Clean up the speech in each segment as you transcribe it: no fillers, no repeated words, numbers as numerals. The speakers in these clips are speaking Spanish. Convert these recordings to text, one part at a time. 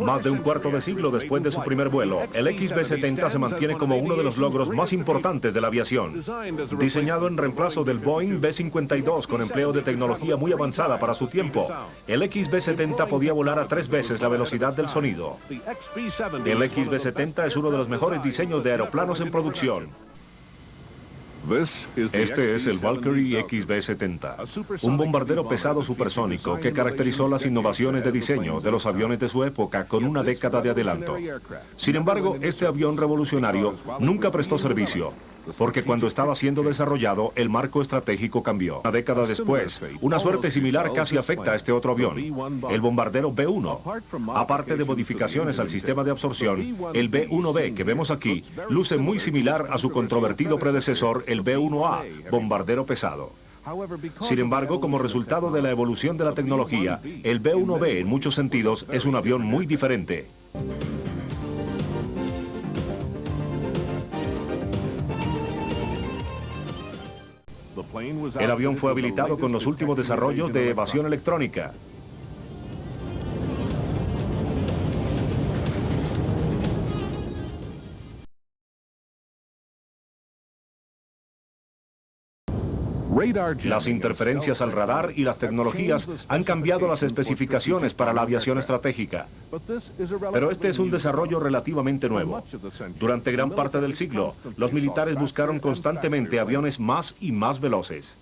Más de un cuarto de siglo después de su primer vuelo, el XB-70 se mantiene como uno de los logros más importantes de la aviación. Diseñado en reemplazo del Boeing B-52 con empleo de tecnología muy avanzada para su tiempo, el XB-70 podía volar a 3 veces la velocidad del sonido. El XB-70 es uno de los mejores diseños de aeroplanos en producción. Este es el Valkyrie XB-70, un bombardero pesado supersónico que caracterizó las innovaciones de diseño de los aviones de su época con una década de adelanto. Sin embargo, este avión revolucionario nunca prestó servicio, porque cuando estaba siendo desarrollado, el marco estratégico cambió. Una década después, una suerte similar casi afecta a este otro avión, el bombardero B-1. Aparte de modificaciones al sistema de absorción, el B-1B que vemos aquí luce muy similar a su controvertido predecesor, el B-1A, bombardero pesado. Sin embargo, como resultado de la evolución de la tecnología, el B-1B en muchos sentidos es un avión muy diferente. El avión fue habilitado con los últimos desarrollos de evasión electrónica. Las interferencias al radar y las tecnologías han cambiado las especificaciones para la aviación estratégica. Pero este es un desarrollo relativamente nuevo. Durante gran parte del siglo, los militares buscaron constantemente aviones más y más veloces.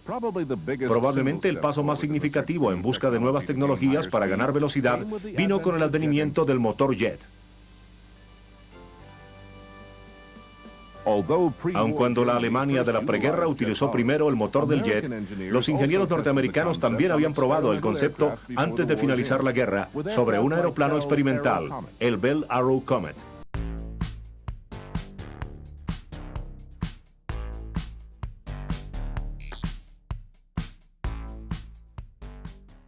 Probablemente el paso más significativo en busca de nuevas tecnologías para ganar velocidad vino con el advenimiento del motor jet. Aun cuando la Alemania de la preguerra utilizó primero el motor del jet, los ingenieros norteamericanos también habían probado el concepto antes de finalizar la guerra sobre un aeroplano experimental, el Bell Arrow Comet.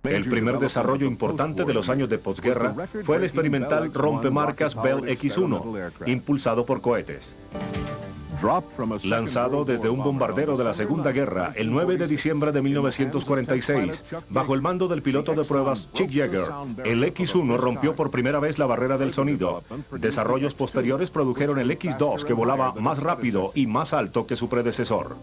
El primer desarrollo importante de los años de posguerra fue el experimental rompemarcas Bell X-1, impulsado por cohetes. Lanzado desde un bombardero de la Segunda Guerra el 9 de diciembre de 1946, bajo el mando del piloto de pruebas Chick Yeager, el X-1 rompió por primera vez la barrera del sonido. Desarrollos posteriores produjeron el X-2, que volaba más rápido y más alto que su predecesor.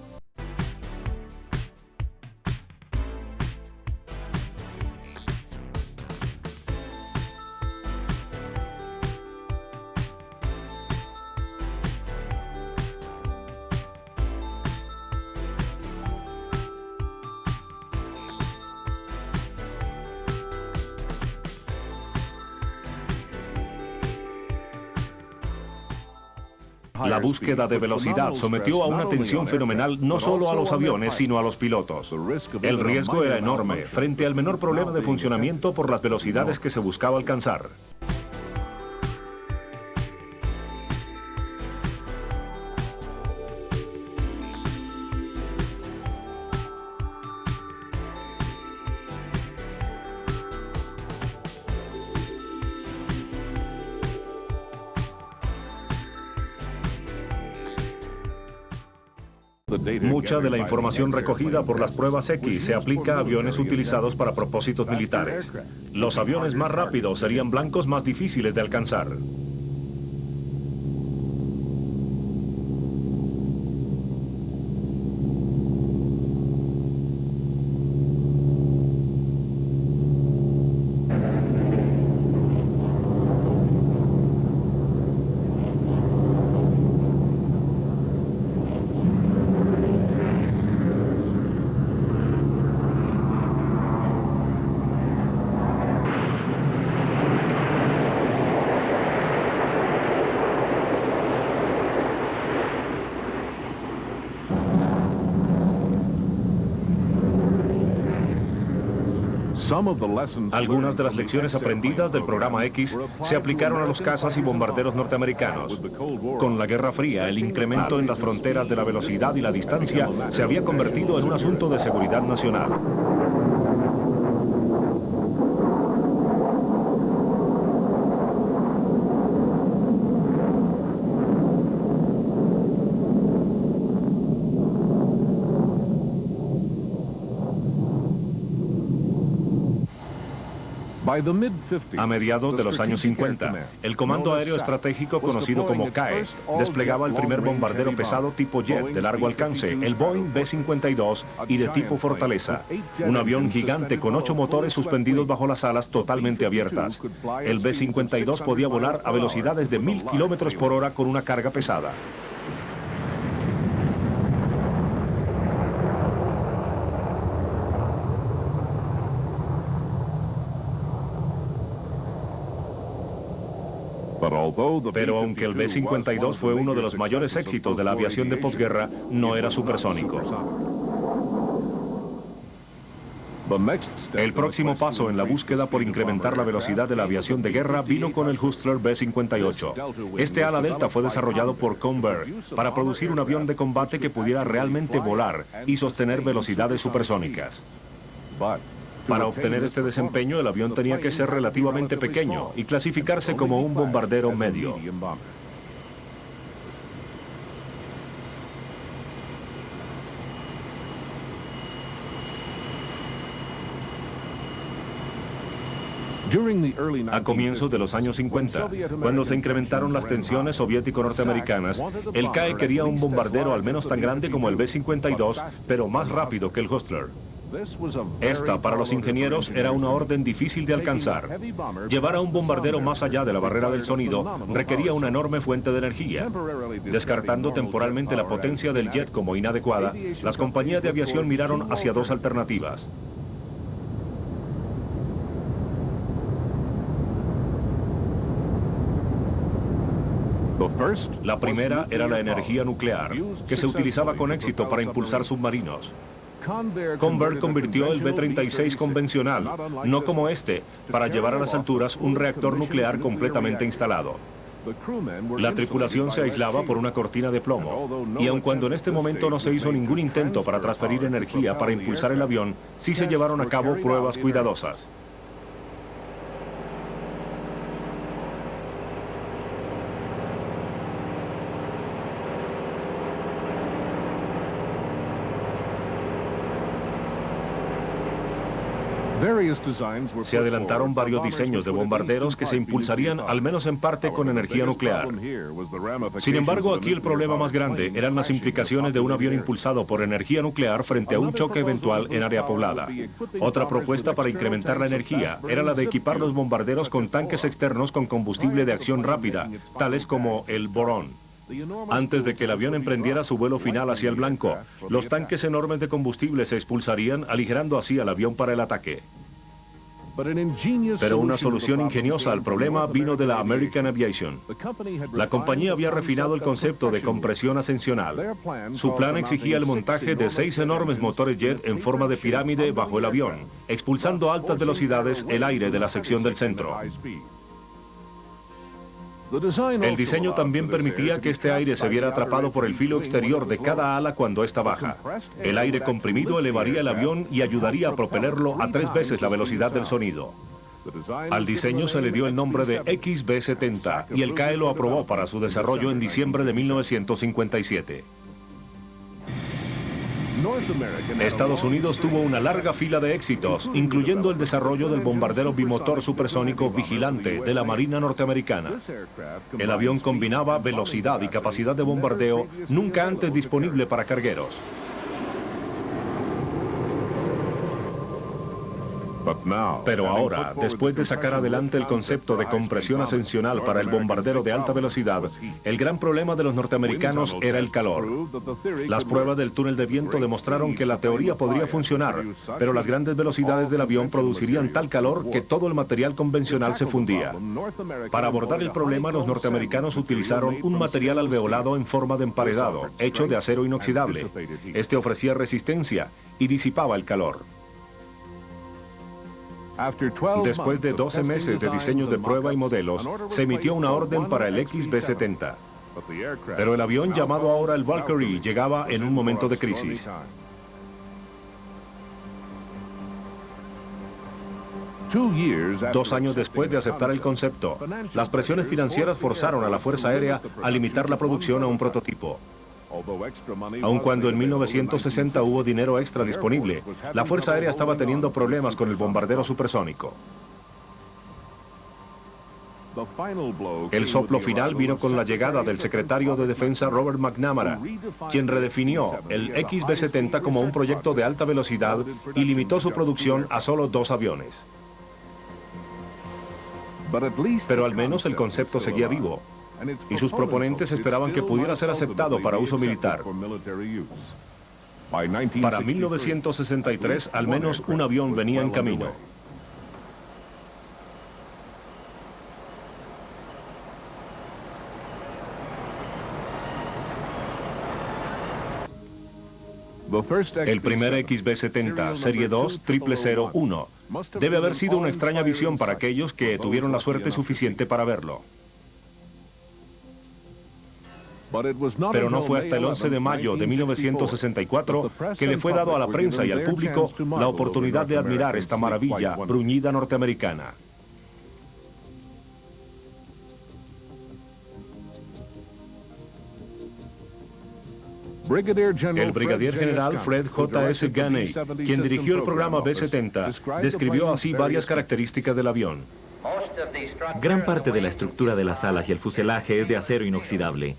La búsqueda de velocidad sometió a una tensión fenomenal no solo a los aviones, sino a los pilotos. El riesgo era enorme frente al menor problema de funcionamiento por las velocidades que se buscaba alcanzar. Mucha de la información recogida por las pruebas X se aplica a aviones utilizados para propósitos militares. Los aviones más rápidos serían blancos más difíciles de alcanzar. Algunas de las lecciones aprendidas del programa X se aplicaron a los cazas y bombarderos norteamericanos. Con la Guerra Fría, el incremento en las fronteras de la velocidad y la distancia se había convertido en un asunto de seguridad nacional. A mediados de los años 50, el Comando Aéreo Estratégico conocido como CAE desplegaba el primer bombardero pesado tipo jet de largo alcance, el Boeing B-52 y de tipo Fortaleza, un avión gigante con 8 motores suspendidos bajo las alas totalmente abiertas. El B-52 podía volar a velocidades de 1000 kilómetros por hora con una carga pesada. Pero aunque el B-52 fue uno de los mayores éxitos de la aviación de posguerra, no era supersónico. El próximo paso en la búsqueda por incrementar la velocidad de la aviación de guerra vino con el Hustler B-58. Este ala delta fue desarrollado por Convair para producir un avión de combate que pudiera realmente volar y sostener velocidades supersónicas. Para obtener este desempeño, el avión tenía que ser relativamente pequeño y clasificarse como un bombardero medio. A comienzos de los años 50, cuando se incrementaron las tensiones soviético-norteamericanas, el CAE quería un bombardero al menos tan grande como el B-52, pero más rápido que el Hustler. Esta, para los ingenieros, era una orden difícil de alcanzar. Llevar a un bombardero más allá de la barrera del sonido requería una enorme fuente de energía. Descartando temporalmente la potencia del jet como inadecuada, las compañías de aviación miraron hacia dos alternativas. La primera era la energía nuclear, que se utilizaba con éxito para impulsar submarinos. Convair convirtió el B-36 convencional, no como este, para llevar a las alturas un reactor nuclear completamente instalado. La tripulación se aislaba por una cortina de plomo, y aun cuando en este momento no se hizo ningún intento para transferir energía para impulsar el avión, sí se llevaron a cabo pruebas cuidadosas. Se adelantaron varios diseños de bombarderos que se impulsarían al menos en parte con energía nuclear. Sin embargo, aquí el problema más grande eran las implicaciones de un avión impulsado por energía nuclear frente a un choque eventual en área poblada. Otra propuesta para incrementar la energía era la de equipar los bombarderos con tanques externos con combustible de acción rápida, tales como el Boron. Antes de que el avión emprendiera su vuelo final hacia el blanco, los tanques enormes de combustible se expulsarían, aligerando así al avión para el ataque. Pero una solución ingeniosa al problema vino de la American Aviation. La compañía había refinado el concepto de compresión ascensional. Su plan exigía el montaje de 6 enormes motores jet en forma de pirámide bajo el avión, expulsando a altas velocidades el aire de la sección del centro. El diseño también permitía que este aire se viera atrapado por el filo exterior de cada ala cuando ésta baja. El aire comprimido elevaría el avión y ayudaría a propelerlo a 3 veces la velocidad del sonido. Al diseño se le dio el nombre de XB-70 y el CAE lo aprobó para su desarrollo en diciembre de 1957. Estados Unidos tuvo una larga fila de éxitos, incluyendo el desarrollo del bombardero bimotor supersónico Vigilante de la Marina norteamericana. El avión combinaba velocidad y capacidad de bombardeo nunca antes disponible para cargueros. Pero ahora, después de sacar adelante el concepto de compresión ascensional para el bombardero de alta velocidad, el gran problema de los norteamericanos era el calor. Las pruebas del túnel de viento demostraron que la teoría podría funcionar, pero las grandes velocidades del avión producirían tal calor que todo el material convencional se fundía. Para abordar el problema, los norteamericanos utilizaron un material alveolado en forma de emparedado, hecho de acero inoxidable. Este ofrecía resistencia y disipaba el calor. Después de 12 meses de diseños de prueba y modelos, se emitió una orden para el XB-70. Pero el avión, llamado ahora el Valkyrie, llegaba en un momento de crisis. 2 años después de aceptar el concepto, las presiones financieras forzaron a la Fuerza Aérea a limitar la producción a un prototipo. Aun cuando en 1960 hubo dinero extra disponible, la Fuerza Aérea estaba teniendo problemas con el bombardero supersónico. El soplo final vino con la llegada del secretario de Defensa Robert McNamara, quien redefinió el XB-70 como un proyecto de alta velocidad y limitó su producción a solo 2 aviones. Pero al menos el concepto seguía vivo, y sus proponentes esperaban que pudiera ser aceptado para uso militar. Para 1963, al menos un avión venía en camino. El primer XB-70, Serie 2 0001, debe haber sido una extraña visión para aquellos que tuvieron la suerte suficiente para verlo. Pero no fue hasta el 11 de mayo de 1964 que le fue dado a la prensa y al público la oportunidad de admirar esta maravilla bruñida norteamericana. El brigadier general Fred J.S. Gunney, quien dirigió el programa B-70, describió así varias características del avión. Gran parte de la estructura de las alas y el fuselaje es de acero inoxidable.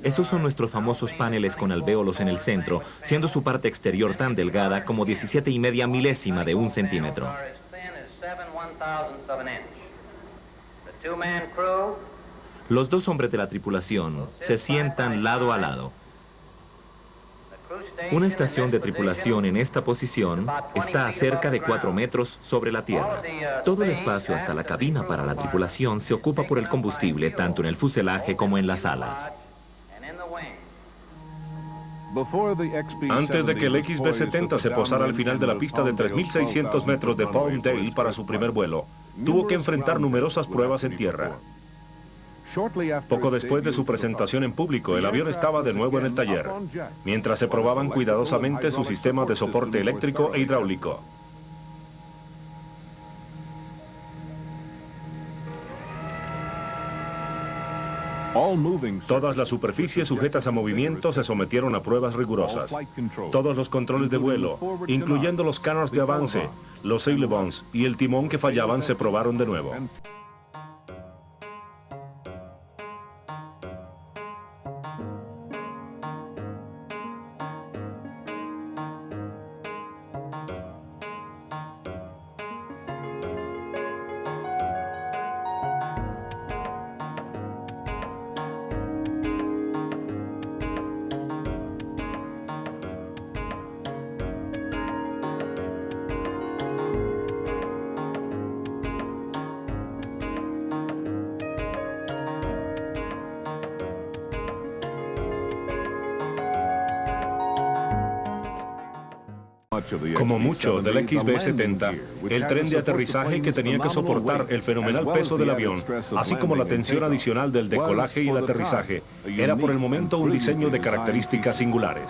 Estos son nuestros famosos paneles con alvéolos en el centro, siendo su parte exterior tan delgada como 17,5 milésima de un centímetro. Los 2 hombres de la tripulación se sientan lado a lado. Una estación de tripulación en esta posición está a cerca de 4 metros sobre la tierra. Todo el espacio hasta la cabina para la tripulación se ocupa por el combustible, tanto en el fuselaje como en las alas. Antes de que el XB-70 se posara al final de la pista de 3.600 metros de Palmdale para su primer vuelo, tuvo que enfrentar numerosas pruebas en tierra. Poco después de su presentación en público, el avión estaba de nuevo en el taller, mientras se probaban cuidadosamente sus sistemas de soporte eléctrico e hidráulico. Todas las superficies sujetas a movimiento se sometieron a pruebas rigurosas. Todos los controles de vuelo, incluyendo los canons de avance, los ailerons y el timón que fallaban, se probaron de nuevo. Como mucho del XB-70, el tren de aterrizaje que tenía que soportar el fenomenal peso del avión, así como la tensión adicional del decolaje y el aterrizaje, era por el momento un diseño de características singulares.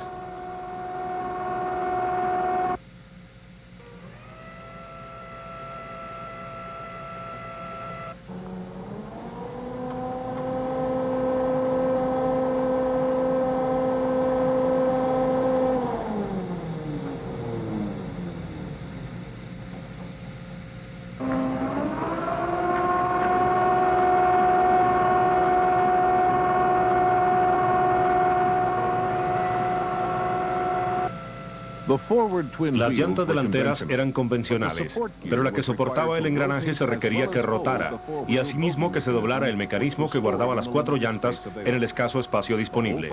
Las llantas delanteras eran convencionales, pero la que soportaba el engranaje se requería que rotara, y asimismo que se doblara el mecanismo que guardaba las 4 llantas en el escaso espacio disponible.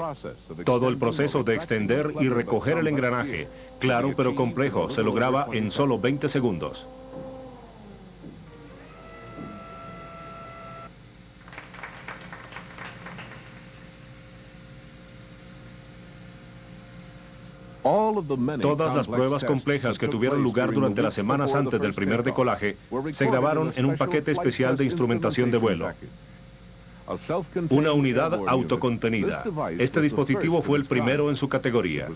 Todo el proceso de extender y recoger el engranaje, claro pero complejo, se lograba en solo 20 segundos. Todas las pruebas complejas que tuvieron lugar durante las semanas antes del primer decolaje se grabaron en un paquete especial de instrumentación de vuelo. Una unidad autocontenida. Este dispositivo fue el primero en su categoría.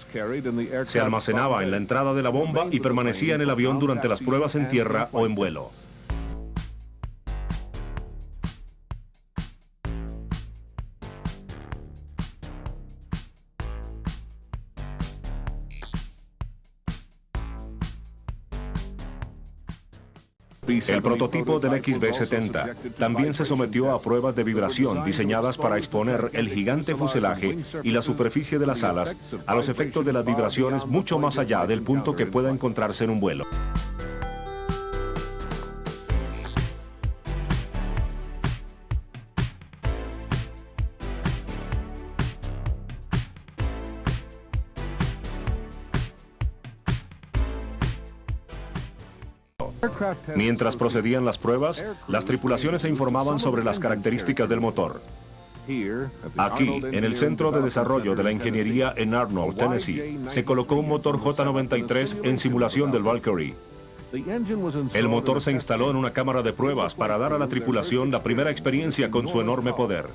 Se almacenaba en la entrada de la bomba y permanecía en el avión durante las pruebas en tierra o en vuelo. El prototipo del XB-70 también se sometió a pruebas de vibración diseñadas para exponer el gigante fuselaje y la superficie de las alas a los efectos de las vibraciones mucho más allá del punto que pueda encontrarse en un vuelo. Mientras procedían las pruebas, las tripulaciones se informaban sobre las características del motor. Aquí, en el Centro de Desarrollo de la Ingeniería en Arnold, Tennessee, se colocó un motor J-93 en simulación del Valkyrie. El motor se instaló en una cámara de pruebas para dar a la tripulación la primera experiencia con su enorme poder.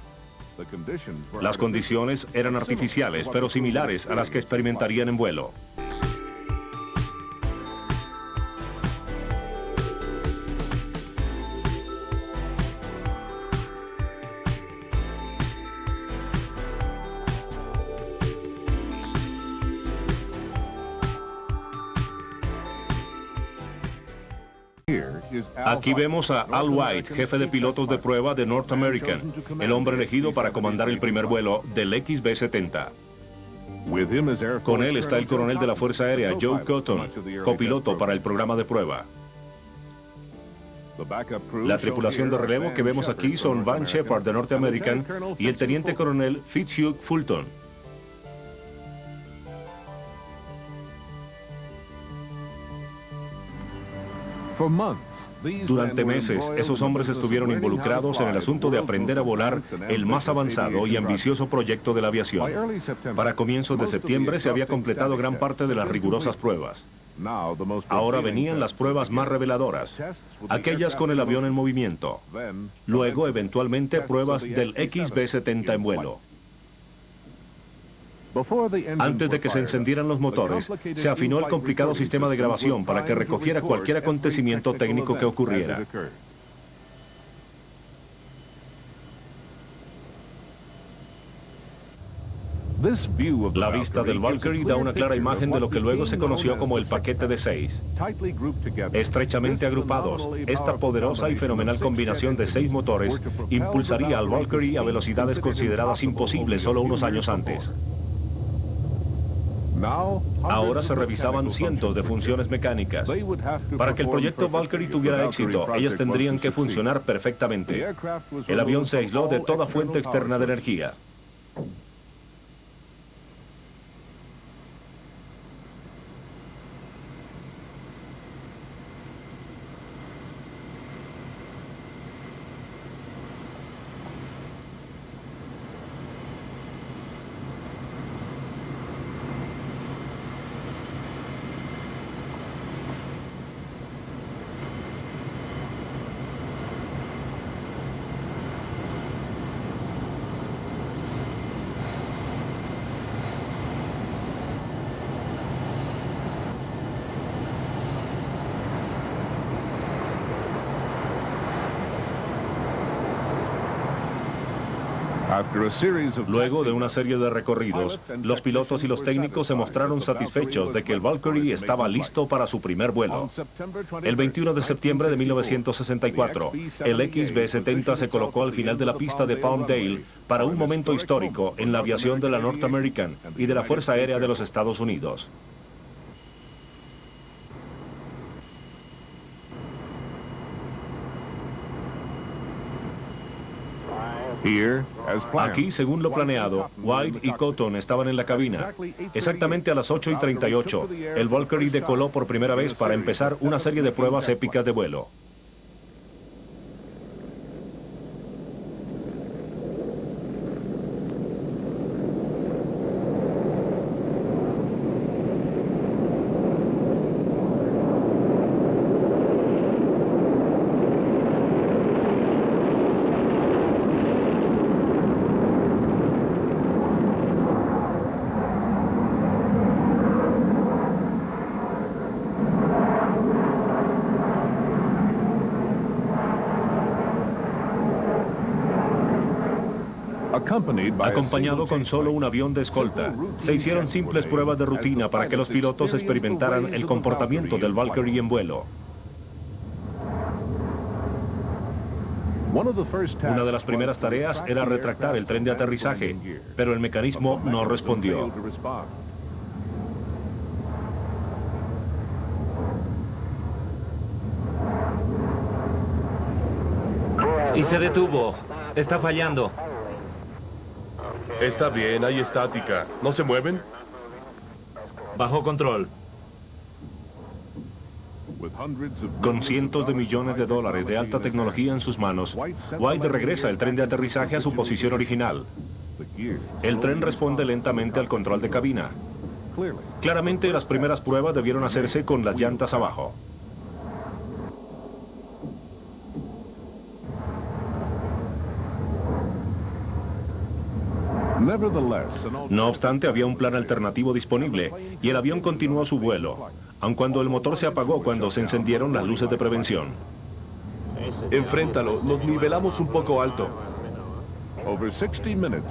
Las condiciones eran artificiales, pero similares a las que experimentarían en vuelo. Aquí vemos a Al White, jefe de pilotos de prueba de North American, el hombre elegido para comandar el primer vuelo del XB-70. Con él está el coronel de la Fuerza Aérea, Joe Cotton, copiloto para el programa de prueba. La tripulación de relevo que vemos aquí son Van Shepard de North American y el teniente coronel Fitzhugh Fulton. Durante meses, esos hombres estuvieron involucrados en el asunto de aprender a volar el más avanzado y ambicioso proyecto de la aviación. Para comienzos de septiembre se había completado gran parte de las rigurosas pruebas. Ahora venían las pruebas más reveladoras, aquellas con el avión en movimiento. Luego, eventualmente, pruebas del XB-70 en vuelo. Antes de que se encendieran los motores, se afinó el complicado sistema de grabación para que recogiera cualquier acontecimiento técnico que ocurriera. La vista del Valkyrie da una clara imagen de lo que luego se conoció como el paquete de 6. Estrechamente agrupados, esta poderosa y fenomenal combinación de 6 motores impulsaría al Valkyrie a velocidades consideradas imposibles solo unos años antes. Ahora se revisaban cientos de funciones mecánicas. Para que el proyecto Valkyrie tuviera éxito, ellas tendrían que funcionar perfectamente. El avión se aisló de toda fuente externa de energía. Luego de una serie de recorridos, los pilotos y los técnicos se mostraron satisfechos de que el Valkyrie estaba listo para su primer vuelo. El 21 de septiembre de 1964, el XB-70 se colocó al final de la pista de Palmdale para un momento histórico en la aviación de la North American y de la Fuerza Aérea de los Estados Unidos. Aquí, según lo planeado, White y Cotton estaban en la cabina. Exactamente a las 8:38, el Valkyrie decoló por primera vez para empezar una serie de pruebas épicas de vuelo. Acompañado con solo un avión de escolta, se hicieron simples pruebas de rutina para que los pilotos experimentaran el comportamiento del Valkyrie en vuelo. Una de las primeras tareas era retractar el tren de aterrizaje, pero el mecanismo no respondió. Y se detuvo. Está fallando. Está bien, hay estática. ¿No se mueven? Bajo control. Con cientos de millones de dólares de alta tecnología en sus manos, White regresa el tren de aterrizaje a su posición original. El tren responde lentamente al control de cabina. Claramente, las primeras pruebas debieron hacerse con las llantas abajo. No obstante, había un plan alternativo disponible y el avión continuó su vuelo, aun cuando el motor se apagó cuando se encendieron las luces de prevención. Enfréntalo, nos nivelamos un poco alto.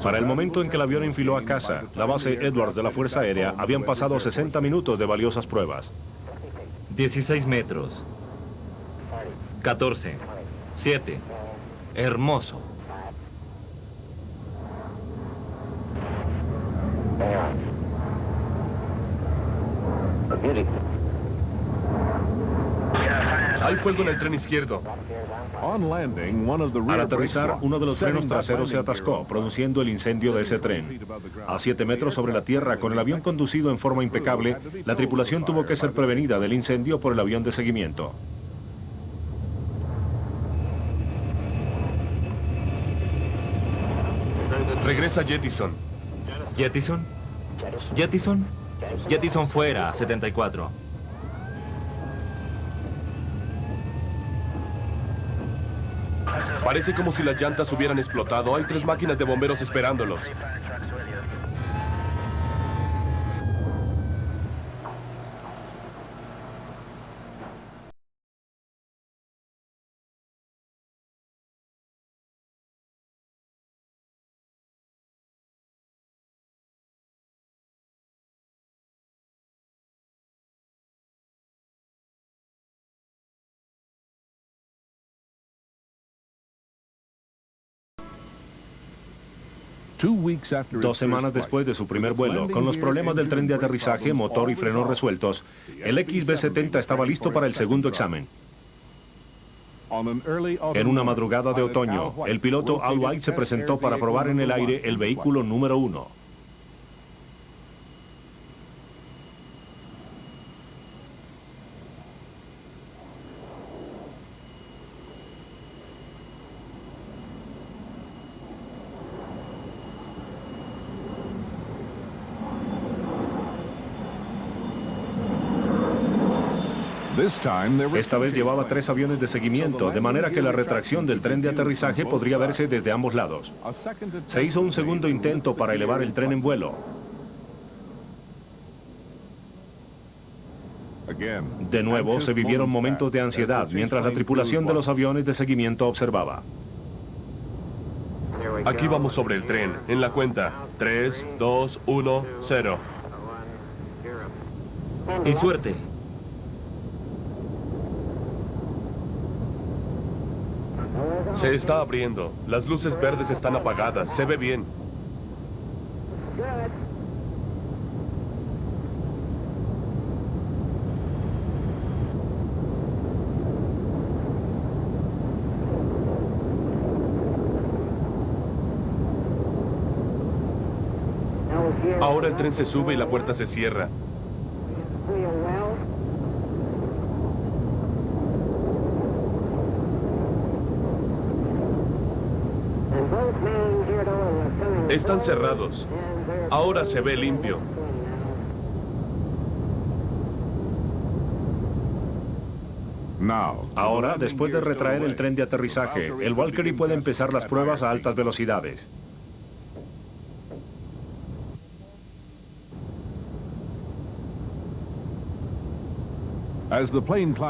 Para el momento en que el avión enfiló a casa, la base Edwards de la Fuerza Aérea, habían pasado 60 minutos de valiosas pruebas. 16 metros. 14. 7. Hermoso. Hay fuego en el tren izquierdo. Al aterrizar, uno de los frenos traseros se atascó, produciendo el incendio de ese tren. A 7 metros sobre la tierra, con el avión conducido en forma impecable, la tripulación tuvo que ser prevenida del incendio por el avión de seguimiento. Regresa Jettison. ¿Jettison? ¿Jettison? Jettison fuera, 74. Parece como si las llantas hubieran explotado. Hay 3 máquinas de bomberos esperándolos. Dos semanas después de su primer vuelo, con los problemas del tren de aterrizaje, motor y frenos resueltos, el XB-70 estaba listo para el segundo examen. En una madrugada de otoño, el piloto Al White se presentó para probar en el aire el vehículo número 1. Esta vez llevaba 3 aviones de seguimiento, de manera que la retracción del tren de aterrizaje podría verse desde ambos lados. Se hizo un segundo intento para elevar el tren en vuelo. De nuevo, se vivieron momentos de ansiedad mientras la tripulación de los aviones de seguimiento observaba. Aquí vamos sobre el tren, en la cuenta. 3, 2, 1, 0. Y suerte. Se está abriendo. Las luces verdes están apagadas. Se ve bien. Ahora el tren se sube y la puerta se cierra. Están cerrados. Ahora se ve limpio. Ahora, después de retraer el tren de aterrizaje, el Valkyrie puede empezar las pruebas a altas velocidades.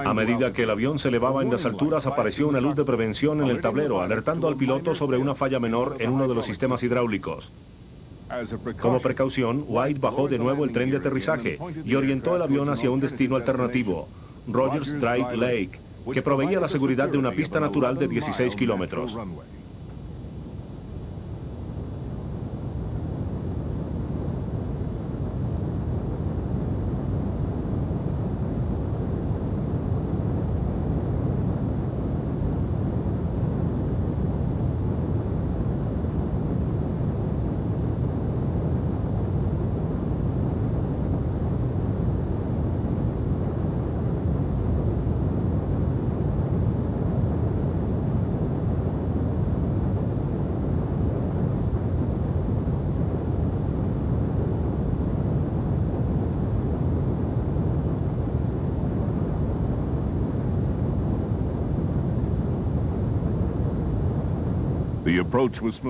A medida que el avión se elevaba en las alturas, apareció una luz de prevención en el tablero, alertando al piloto sobre una falla menor en uno de los sistemas hidráulicos. Como precaución, White bajó de nuevo el tren de aterrizaje y orientó el avión hacia un destino alternativo, Rogers Drive Lake, que proveía la seguridad de una pista natural de 16 kilómetros.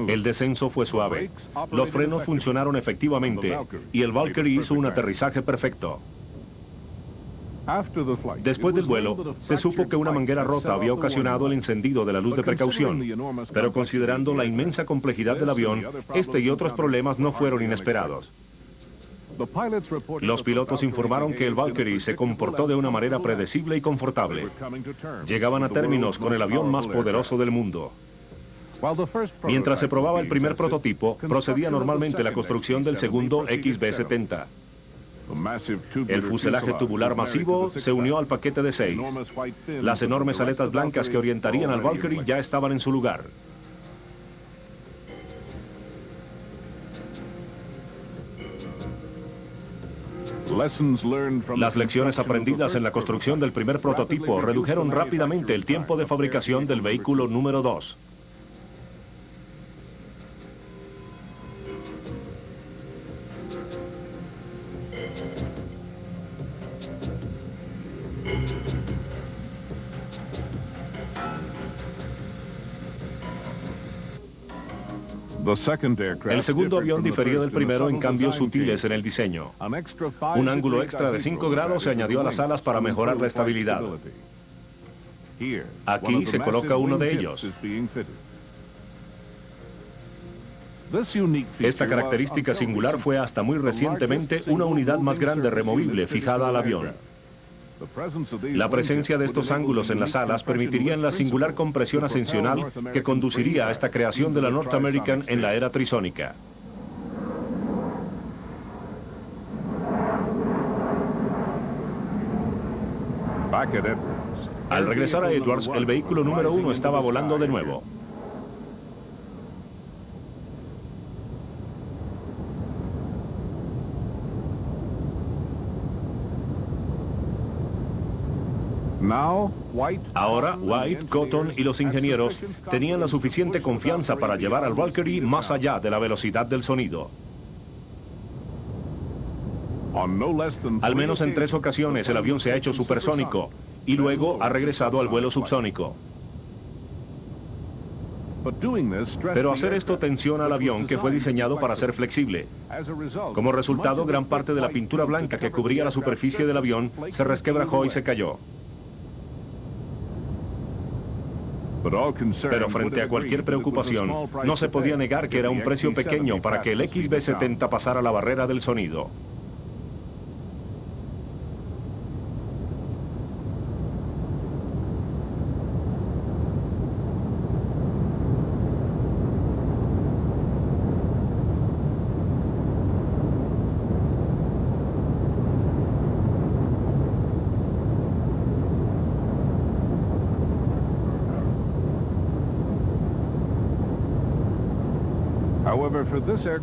El descenso fue suave. Los frenos funcionaron efectivamente y el Valkyrie hizo un aterrizaje perfecto. Después del vuelo, se supo que una manguera rota había ocasionado el encendido de la luz de precaución, pero considerando la inmensa complejidad del avión, este y otros problemas no fueron inesperados. Los pilotos informaron que el Valkyrie se comportó de una manera predecible y confortable. Llegaban a términos con el avión más poderoso del mundo. Mientras se probaba el primer prototipo, procedía normalmente la construcción del segundo XB-70. El fuselaje tubular masivo se unió al paquete de 6. Las enormes aletas blancas que orientarían al Valkyrie ya estaban en su lugar. Las lecciones aprendidas en la construcción del primer prototipo redujeron rápidamente el tiempo de fabricación del vehículo número 2. El segundo avión difería del primero en cambios sutiles en el diseño. Un ángulo extra de 5 grados se añadió a las alas para mejorar la estabilidad. Aquí se coloca uno de ellos. Esta característica singular fue hasta muy recientemente una unidad más grande removible fijada al avión. La presencia de estos ángulos en las alas permitiría la singular compresión ascensional que conduciría a esta creación de la North American en la era trisónica. Al regresar a Edwards, el vehículo número 1 estaba volando de nuevo. Ahora, White, Cotton y los ingenieros tenían la suficiente confianza para llevar al Valkyrie más allá de la velocidad del sonido. Al menos en 3 ocasiones el avión se ha hecho supersónico y luego ha regresado al vuelo subsónico. Pero hacer esto tensiona al avión, que fue diseñado para ser flexible. Como resultado, gran parte de la pintura blanca que cubría la superficie del avión se resquebrajó y se cayó. Pero frente a cualquier preocupación, no se podía negar que era un precio pequeño para que el XB-70 pasara la barrera del sonido.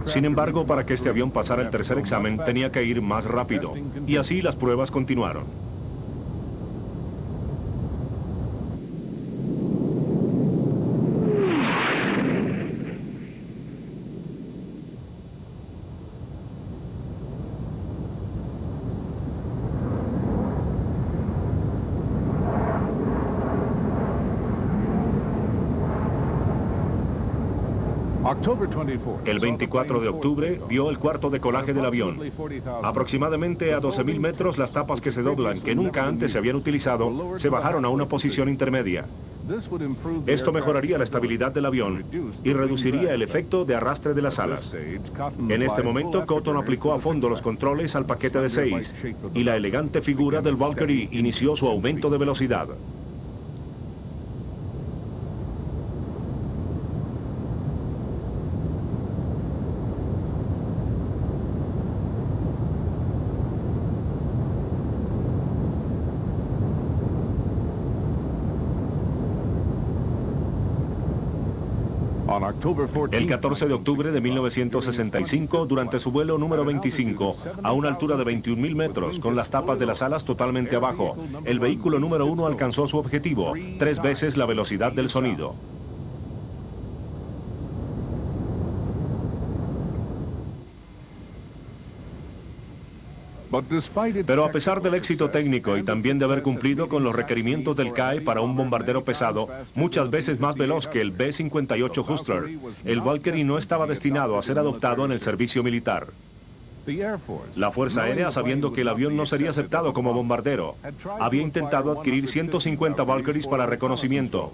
Sin embargo, para que este avión pasara el tercer examen, tenía que ir más rápido. Y así las pruebas continuaron. El 24 de octubre vio el cuarto decolaje del avión. Aproximadamente a 12.000 metros, las tapas que se doblan, que nunca antes se habían utilizado, se bajaron a una posición intermedia. Esto mejoraría la estabilidad del avión y reduciría el efecto de arrastre de las alas. En este momento, Cotton aplicó a fondo los controles al paquete de 6 y la elegante figura del Valkyrie inició su aumento de velocidad. El 14 de octubre de 1965, durante su vuelo número 25, a una altura de 21.000 metros, con las tapas de las alas totalmente abajo, el vehículo número 1 alcanzó su objetivo, 3 veces la velocidad del sonido. Pero a pesar del éxito técnico y también de haber cumplido con los requerimientos del CAE para un bombardero pesado, muchas veces más veloz que el B-58 Hustler, el Valkyrie no estaba destinado a ser adoptado en el servicio militar. La Fuerza Aérea, sabiendo que el avión no sería aceptado como bombardero, había intentado adquirir 150 Valkyries para reconocimiento.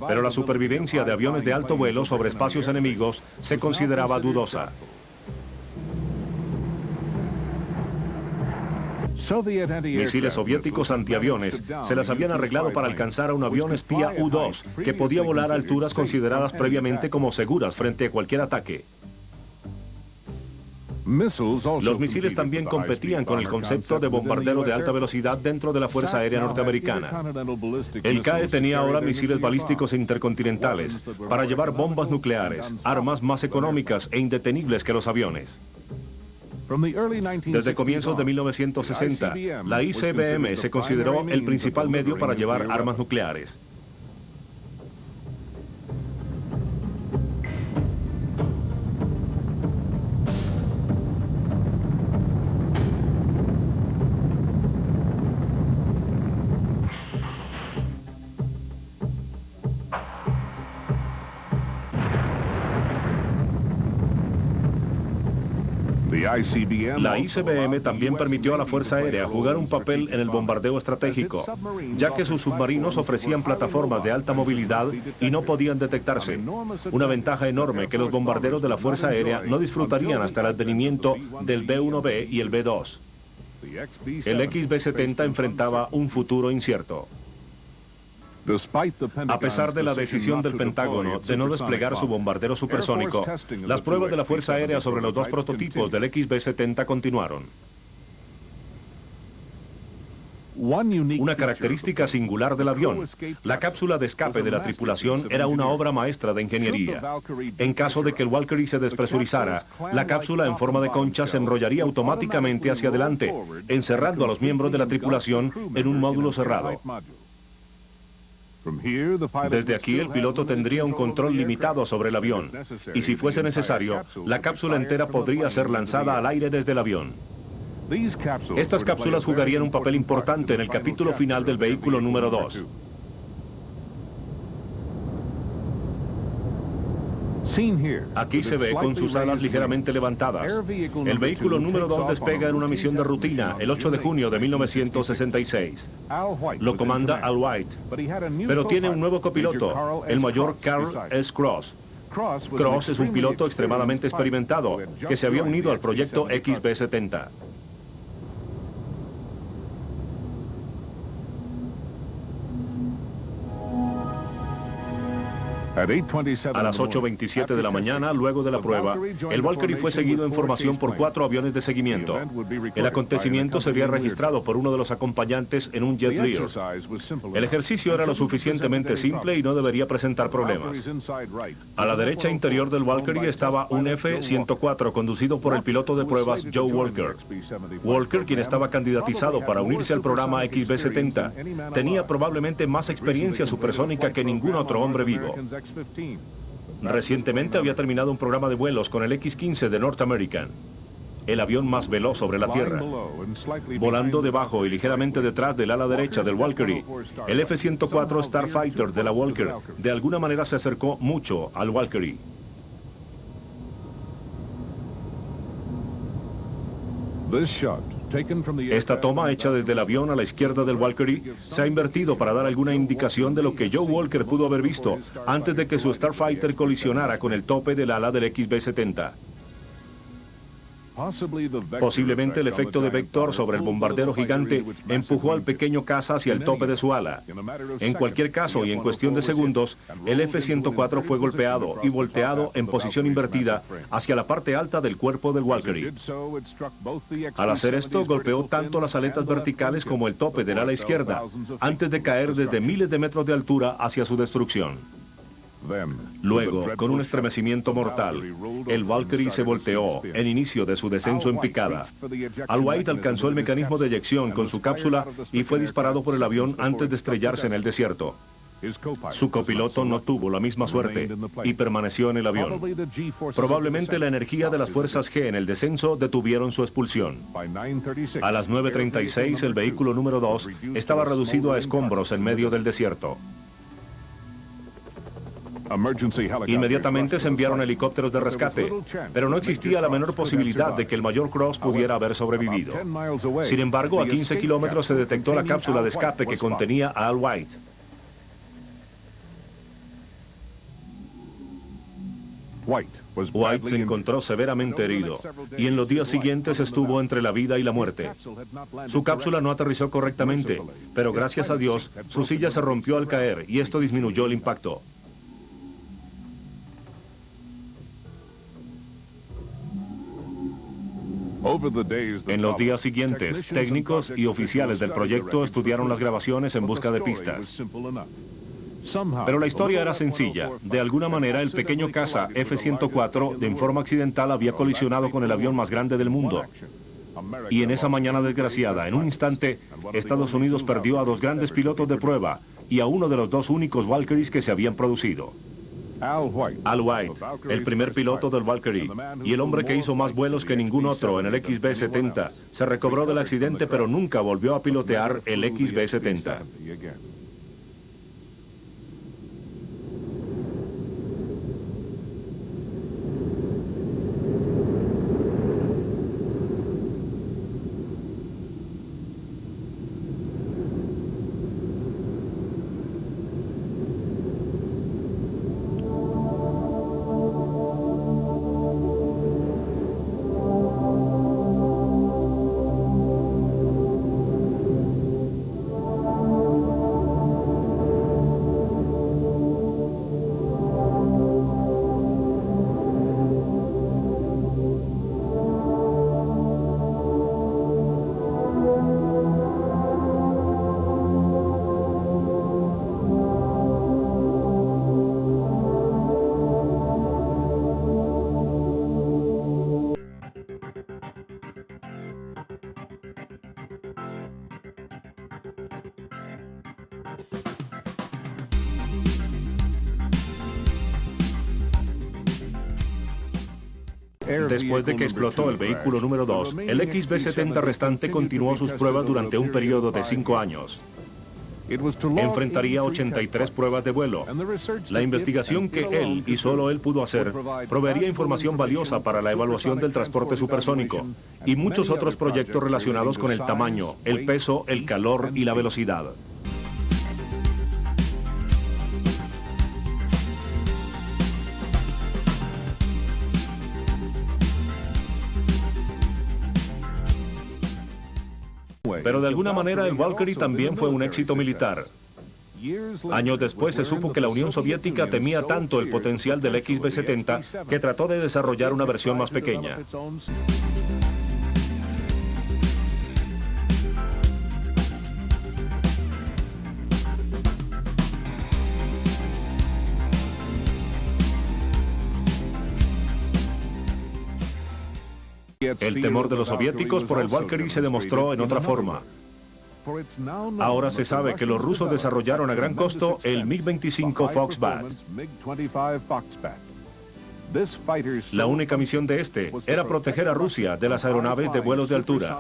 Pero la supervivencia de aviones de alto vuelo sobre espacios enemigos se consideraba dudosa. Misiles soviéticos antiaviones se las habían arreglado para alcanzar a un avión espía U-2 que podía volar a alturas consideradas previamente como seguras frente a cualquier ataque. Los misiles también competían con el concepto de bombardero de alta velocidad dentro de la Fuerza Aérea Norteamericana. El CAE tenía ahora misiles balísticos intercontinentales para llevar bombas nucleares, armas más económicas e indetenibles que los aviones. Desde comienzos de 1960, la ICBM se consideró el principal medio para llevar armas nucleares. La ICBM también permitió a la Fuerza Aérea jugar un papel en el bombardeo estratégico, ya que sus submarinos ofrecían plataformas de alta movilidad y no podían detectarse. Una ventaja enorme que los bombarderos de la Fuerza Aérea no disfrutarían hasta el advenimiento del B-1B y el B-2. El XB-70 enfrentaba un futuro incierto. A pesar de la decisión del Pentágono de no desplegar su bombardero supersónico, las pruebas de la Fuerza Aérea sobre los dos prototipos del XB-70 continuaron. Una característica singular del avión, la cápsula de escape de la tripulación era una obra maestra de ingeniería. En caso de que el Valkyrie se despresurizara, la cápsula en forma de concha se enrollaría automáticamente hacia adelante, encerrando a los miembros de la tripulación en un módulo cerrado. Desde aquí el piloto tendría un control limitado sobre el avión, y si fuese necesario, la cápsula entera podría ser lanzada al aire desde el avión. Estas cápsulas jugarían un papel importante en el capítulo final del vehículo número 2. Aquí se ve con sus alas ligeramente levantadas. El vehículo número 2 despega en una misión de rutina el 8 de junio de 1966. Lo comanda Al White, pero tiene un nuevo copiloto, el mayor Carl S. Cross. Cross es un piloto extremadamente experimentado que se había unido al proyecto XB-70. A las 8:27 de la mañana, luego de la prueba, el Valkyrie fue seguido en formación por 4 aviones de seguimiento. El acontecimiento sería registrado por uno de los acompañantes en un jet Lear. El ejercicio era lo suficientemente simple y no debería presentar problemas. A la derecha interior del Valkyrie estaba un F-104 conducido por el piloto de pruebas Joe Walker. Walker, quien estaba candidatizado para unirse al programa XB-70, tenía probablemente más experiencia supersónica que ningún otro hombre vivo. Recientemente había terminado un programa de vuelos con el X-15 de North American, el avión más veloz sobre la Tierra. Volando debajo y ligeramente detrás del ala derecha del Valkyrie, el F-104 Starfighter de la Walker de alguna manera se acercó mucho al Valkyrie. Esta toma, hecha desde el avión a la izquierda del Valkyrie, se ha invertido para dar alguna indicación de lo que Joe Walker pudo haber visto antes de que su Starfighter colisionara con el tope del ala del XB-70. Posiblemente el efecto de vector sobre el bombardero gigante empujó al pequeño caza hacia el tope de su ala. En cualquier caso y en cuestión de segundos, el F-104 fue golpeado y volteado en posición invertida hacia la parte alta del cuerpo del Valkyrie. Al hacer esto, golpeó tanto las aletas verticales como el tope del ala izquierda, antes de caer desde miles de metros de altura hacia su destrucción. Luego, con un estremecimiento mortal, el Valkyrie se volteó en inicio de su descenso en picada. Al White alcanzó el mecanismo de eyección con su cápsula y fue disparado por el avión antes de estrellarse en el desierto. Su copiloto no tuvo la misma suerte y permaneció en el avión. Probablemente la energía de las fuerzas G en el descenso detuvieron su expulsión. A las 9:36 el vehículo número 2 estaba reducido a escombros en medio del desierto. Inmediatamente se enviaron helicópteros de rescate, pero no existía la menor posibilidad de que el Mayor Cross pudiera haber sobrevivido. Sin embargo, a 15 kilómetros se detectó la cápsula de escape que contenía a Al White. White se encontró severamente herido y en los días siguientes estuvo entre la vida y la muerte. Su cápsula no aterrizó correctamente, pero gracias a Dios, su silla se rompió al caer y esto disminuyó el impacto. En los días siguientes, técnicos y oficiales del proyecto estudiaron las grabaciones en busca de pistas. Pero la historia era sencilla. De alguna manera, el pequeño caza F-104 de forma accidental había colisionado con el avión más grande del mundo. Y en esa mañana desgraciada, en un instante, Estados Unidos perdió a 2 grandes pilotos de prueba y a uno de los 2 únicos Valkyries que se habían producido. Al White, el primer piloto del Valkyrie y el hombre que hizo más vuelos que ningún otro en el XB-70, se recobró del accidente pero nunca volvió a pilotear el XB-70. Después de que explotó el vehículo número 2, el XB-70 restante continuó sus pruebas durante un periodo de 5 años. Enfrentaría 83 pruebas de vuelo. La investigación que él y solo él pudo hacer proveería información valiosa para la evaluación del transporte supersónico y muchos otros proyectos relacionados con el tamaño, el peso, el calor y la velocidad. Pero de alguna manera el Valkyrie también fue un éxito militar. Años después se supo que la Unión Soviética temía tanto el potencial del XB-70 que trató de desarrollar una versión más pequeña. El temor de los soviéticos por el Valkyrie se demostró en otra forma. Ahora se sabe que los rusos desarrollaron a gran costo el MiG-25 Foxbat. La única misión de este era proteger a Rusia de las aeronaves de vuelos de altura.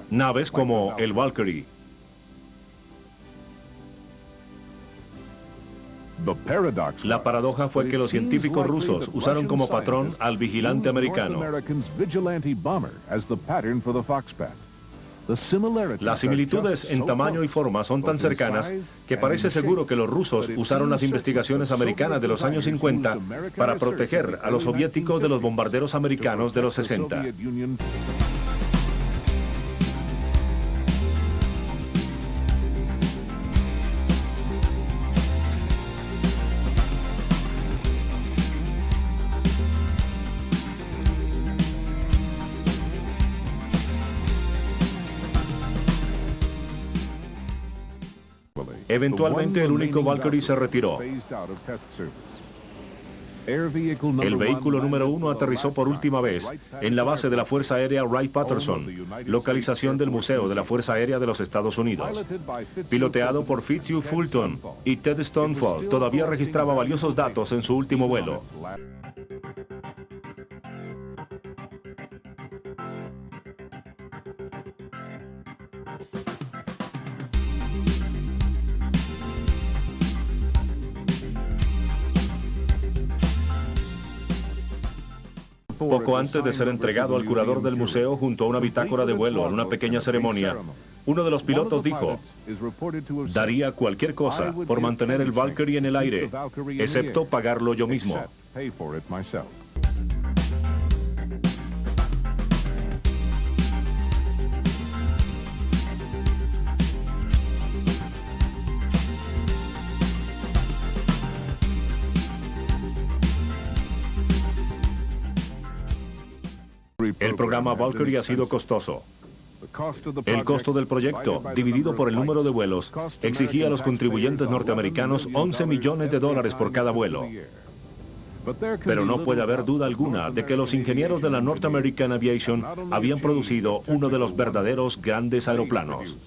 Naves como el Valkyrie. La paradoja fue que los científicos rusos usaron como patrón al vigilante americano. Las similitudes en tamaño y forma son tan cercanas que parece seguro que los rusos usaron las investigaciones americanas de los años 50 para proteger a los soviéticos de los bombarderos americanos de los 60. Eventualmente el único Valkyrie se retiró. El vehículo número 1 aterrizó por última vez en la base de la Fuerza Aérea Wright-Patterson, localización del Museo de la Fuerza Aérea de los Estados Unidos. Piloteado por Fitzhugh Fulton y Ted Stonefall, todavía registraba valiosos datos en su último vuelo. Poco antes de ser entregado al curador del museo junto a una bitácora de vuelo en una pequeña ceremonia, uno de los pilotos dijo: daría cualquier cosa por mantener el Valkyrie en el aire, excepto pagarlo yo mismo. El programa Valkyrie ha sido costoso. El costo del proyecto, dividido por el número de vuelos, exigía a los contribuyentes norteamericanos $11 millones por cada vuelo. Pero no puede haber duda alguna de que los ingenieros de la North American Aviation habían producido uno de los verdaderos grandes aeroplanos.